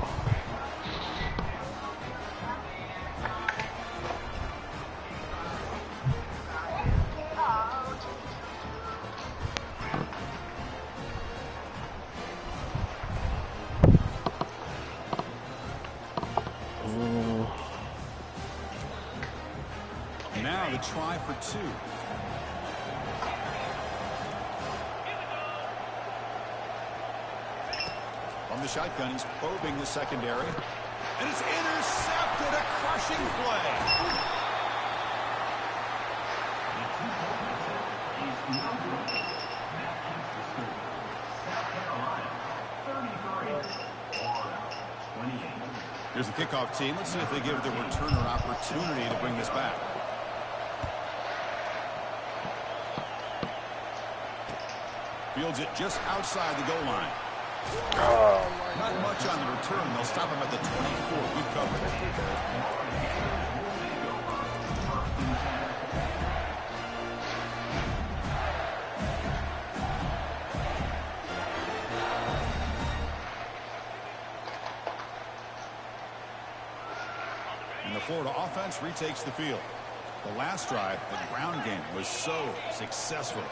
Now the try for 2. From the shotgun, he's probing the secondary. And it's intercepted. A crushing play. Here's the kickoff team. Let's see if they give the returner an opportunity to bring this back. Fields it just outside the goal line. Not much on the return. They'll stop him at the 24. Good coverage. And the Florida offense retakes the field. The last drive, the ground game, was so successful.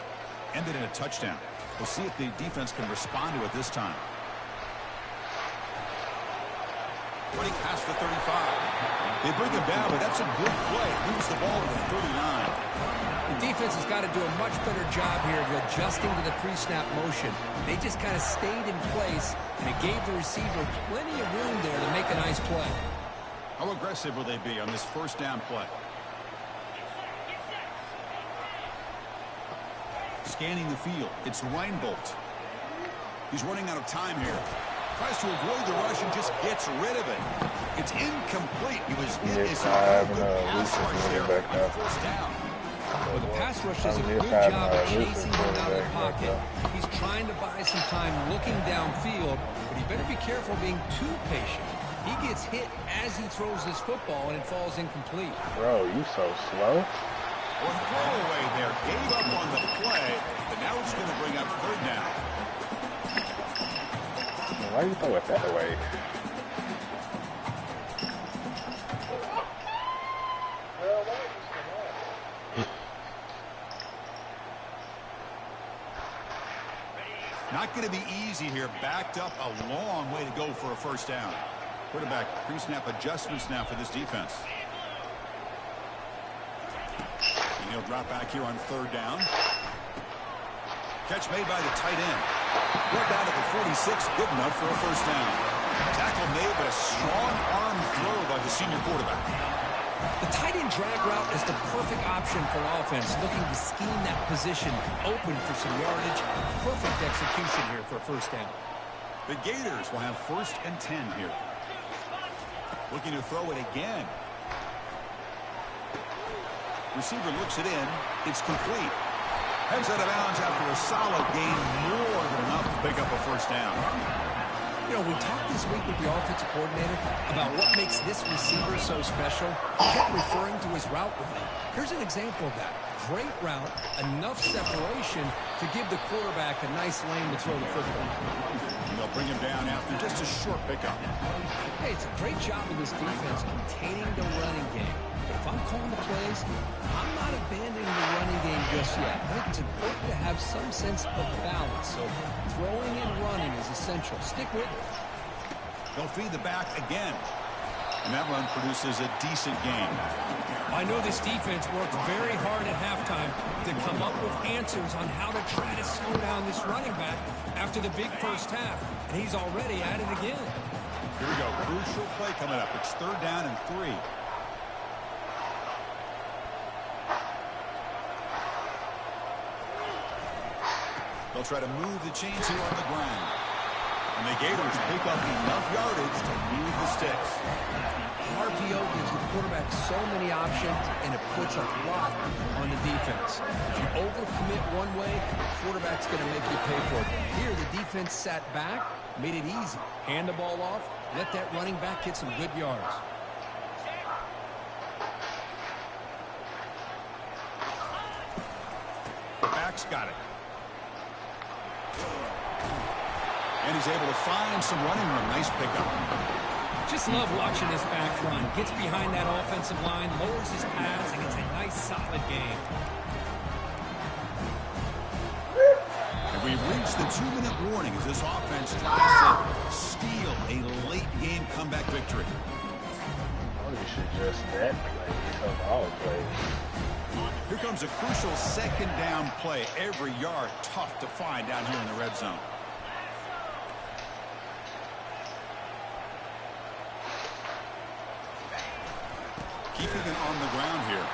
Ended in a touchdown. We'll see if the defense can respond to it this time. Running past the 35. They bring him down, but that's a good play. Moves the ball to the 39. The defense has got to do a much better job here of adjusting to the pre-snap motion. They just kind of stayed in place, and it gave the receiver plenty of room there to make a nice play. How aggressive will they be on this first down play? Scanning the field. It's Reinbolt. He's running out of time here. Tries to avoid the rush and just gets rid of it. It's incomplete. He was hit. It's a good pass rush there on first down. Well, the pass rush does a good job of chasing him out of the pocket. He's trying to buy some time looking downfield, but he better be careful being too patient. He gets hit as he throws this football, and it falls incomplete. Bro, you so slow. Or throwaway there. Gave up on the play, but now it's going to bring up third down. Why do you throw it that way? Not going to be easy here. Backed up a long way to go for a first down. Quarterback pre-snap adjustments now for this defense. And he'll drop back here on third down. Catch made by the tight end. Brought down at the 46. Good enough for a first down. Tackle made, but a strong arm throw by the senior quarterback. The tight end drag route is the perfect option for offense, looking to scheme that position open for some yardage. Perfect execution here for a first down. The Gators will have 1st and 10 here. Looking to throw it again. Receiver looks it in. It's complete. Heads out of bounds after a solid gain, more than enough to pick up a first down. You know, we talked this week with the offensive coordinator about what makes this receiver so special. He kept referring to his route running. Here's an example of that. Great route, enough separation to give the quarterback a nice lane to throw the football. And they'll bring him down after just a short pickup. Hey, it's a great job of this defense containing the running game. But if I'm calling the plays, I'm not abandoning the running game just yet. I think it's important to have some sense of balance. So throwing and running is essential. Stick with it. They'll feed the back again. And that run produces a decent gain. I know this defense worked very hard at halftime to come up with answers on how to try to slow down this running back after the big first half. And he's already at it again. Here we go. Crucial play coming up. It's 3rd down and 3. They'll try to move the chains here on the ground. And the Gators pick up enough yardage to move the sticks. RPO gives the quarterback so many options, and it puts a lot on the defense. If you overcommit one way, the quarterback's going to make you pay for it. Here, the defense sat back, made it easy. Hand the ball off, let that running back get some good yards. The back's got it. And he's able to find some running room. Nice pickup. Just love watching this back run. Gets behind that offensive line, lowers his pads, and it's a nice, solid game. And we've reached the 2-minute warning as this offense tries to steal a late-game comeback victory. Oh, you should just that play of all plays. Here comes a crucial 2nd down play. Every yard tough to find down here in the red zone. Keeping it on the ground here.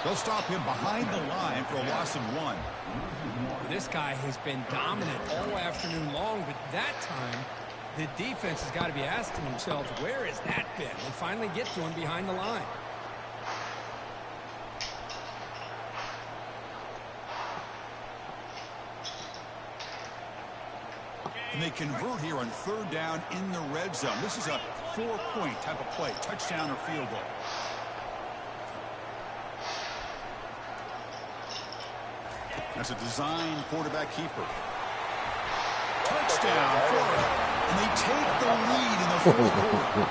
They'll stop him behind the line for a loss of 1. This guy has been dominant all afternoon long, but that time, the defense has got to be asking themselves, where has that been? They finally get to him behind the line. And they convert here on 3rd down in the red zone. This is a 4-point type of play, touchdown or field goal. That's a design quarterback keeper. Touchdown, Florida. And they take the lead in the 4th quarter.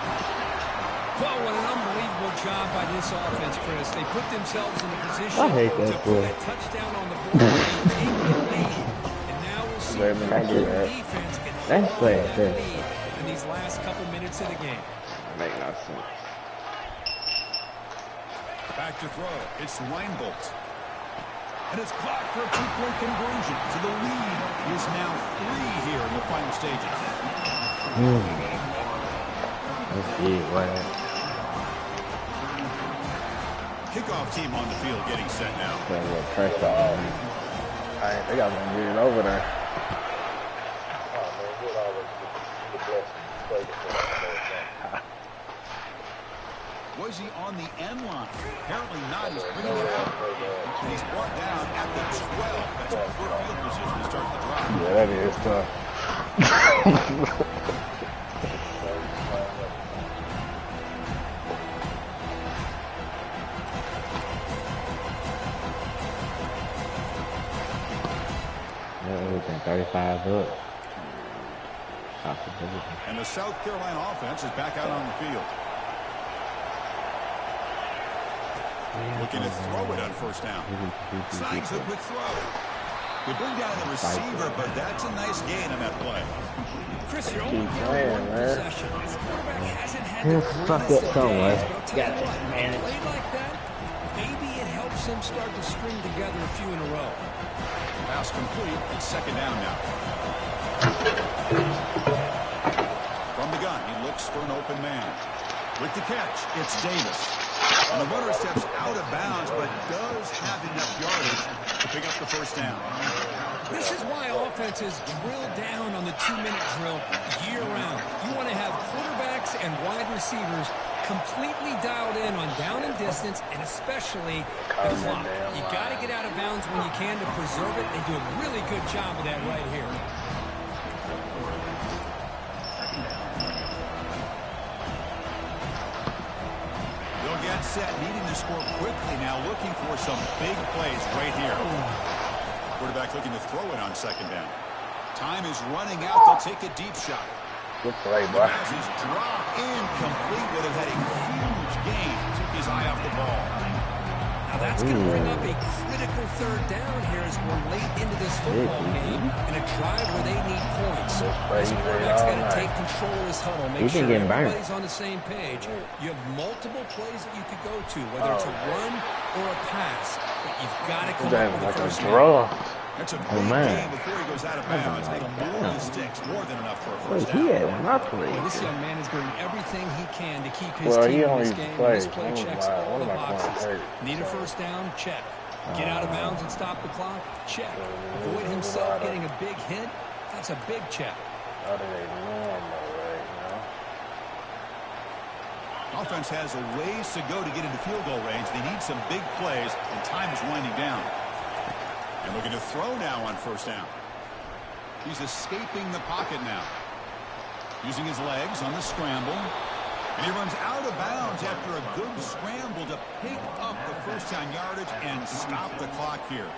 Well, what an unbelievable job by this offense, Chris. They put themselves in a position I hate that to play. put that touchdown on the board and take the lead. And now we'll see Let me if do the that. defense can Nice hold play, that Chris. lead in these last couple minutes of the game. Make no sense. Back to throw. It's Reinbolt. And it's caught for a 2-point conversion. So the lead is now 3 here in the final stages. Let's see what. Kickoff team on the field getting set now. Put a little pressure on. They got to get it over there. Oh, man, we'll always get the blessing to play the football. Was he on the end line? Apparently not. He's bringing it out. And he's brought down at the 12. That's a poor field position to start the drive. Yeah, that is tough. 35 up. Possibility. And the South Carolina offense is back out on the field. Looking to throw it on first down. Snags a quick throw. They bring down the receiver, but that's a nice gain on that play. Chris, you're only getting one possession. This quarterback hasn't had the Fuck greatest it of somewhere. days, but I'll tell you what, a play like that, maybe it helps him start to string together a few in a row. Pass complete. It's second down now. From the gun, he looks for an open man. With the catch, it's Davis. And the runner steps out of bounds, but does have enough yardage to pick up the first down. This is why offenses drill down on the 2-minute drill year-round. You want to have quarterbacks and wide receivers completely dialed in on down and distance, and especially the clock. You got to get out of bounds when you can to preserve it. They do a really good job of that right here. They'll get set, needing to score quickly now, looking for some big plays right here. Quarterback looking to throw it on second down. Time is running out. They'll take a deep shot. Good play, The boy. pass is dropped incomplete. Would have had a huge gain. Took his eye off the ball. Now that's going to bring up a critical third down here as we're late into this football game in a drive where they need points. This quarterback's got to take control of this huddle, make sure everybody's on the same page. You have multiple plays that you could go to, whether it's a run or a pass, but you've got to come up with the first down. That's a big game before he goes out of bounds. They more the sticks, more than enough for a first down. Well, this young man is doing everything he can to keep his team in this game. This play checks all the boxes. Need a first down? Check. Get out of bounds and stop the clock? Check. Avoid himself getting a big hit? That's a big check. Offense has a ways to go to get into field goal range. They need some big plays, and time is winding down. And looking to throw now on first down. He's escaping the pocket now. Using his legs on the scramble. And he runs out of bounds after a good scramble to pick up the first down yardage and stop the clock here.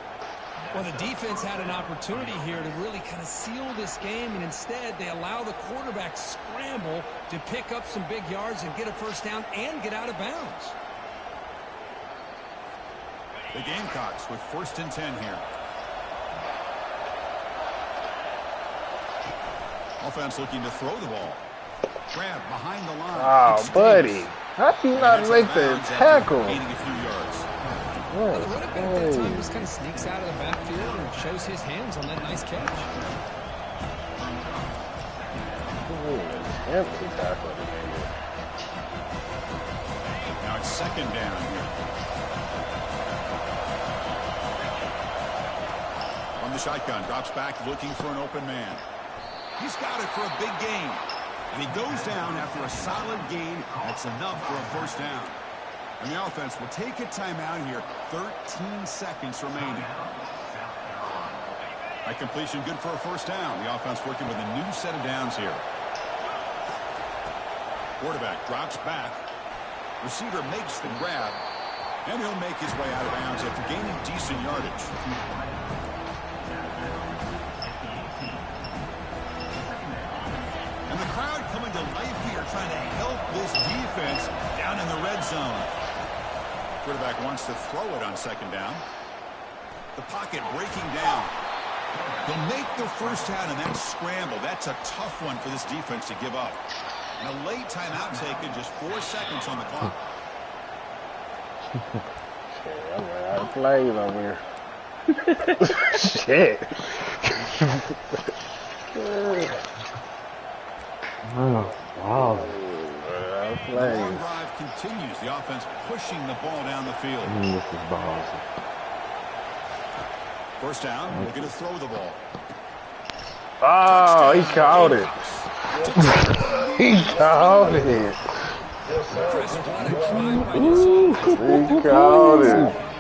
Well, the defense had an opportunity here to really kind of seal this game, and instead they allow the quarterback scramble to pick up some big yards and get a first down and get out of bounds. The Gamecocks with 1st and 10 here. Offense looking to throw the ball. Grab behind the line. Oh, buddy. How do you not make the tackle? Gaining a few yards. Well, the running back that time just kind of sneaks out of the backfield and shows his hands on that nice catch. Empty tackle. Now it's second down here. From the shotgun, drops back looking for an open man. He's got it for a big gain. And he goes down after a solid gain. That's enough for a first down. And the offense will take a timeout here. 13 seconds remaining. That completion good for a first down. The offense working with a new set of downs here. Quarterback drops back. Receiver makes the grab. And he'll make his way out of bounds after gaining decent yardage. And the crowd coming to life here, trying to help this defense down in the red zone. Quarterback wants to throw it on second down. The pocket breaking down. They'll make the first down in that scramble. That's a tough one for this defense to give up. And a late timeout taken, just 4 seconds on the clock. I'm running out of plays over here. Shit. Oh, wow. The long drive continues. The offense pushing the ball down the field. This is balls. First down, looking to throw the ball. Oh, he caught it. He caught it. Chris, what a drive by this offense. He caught it.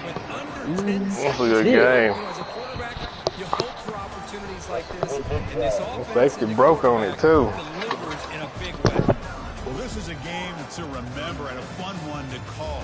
With under 10 That's a seconds. good game. As a quarterback, you hope for opportunities like this. And this offense Basically broke on it, too. delivers in a big way. Well, this is a game to remember and a fun one to call.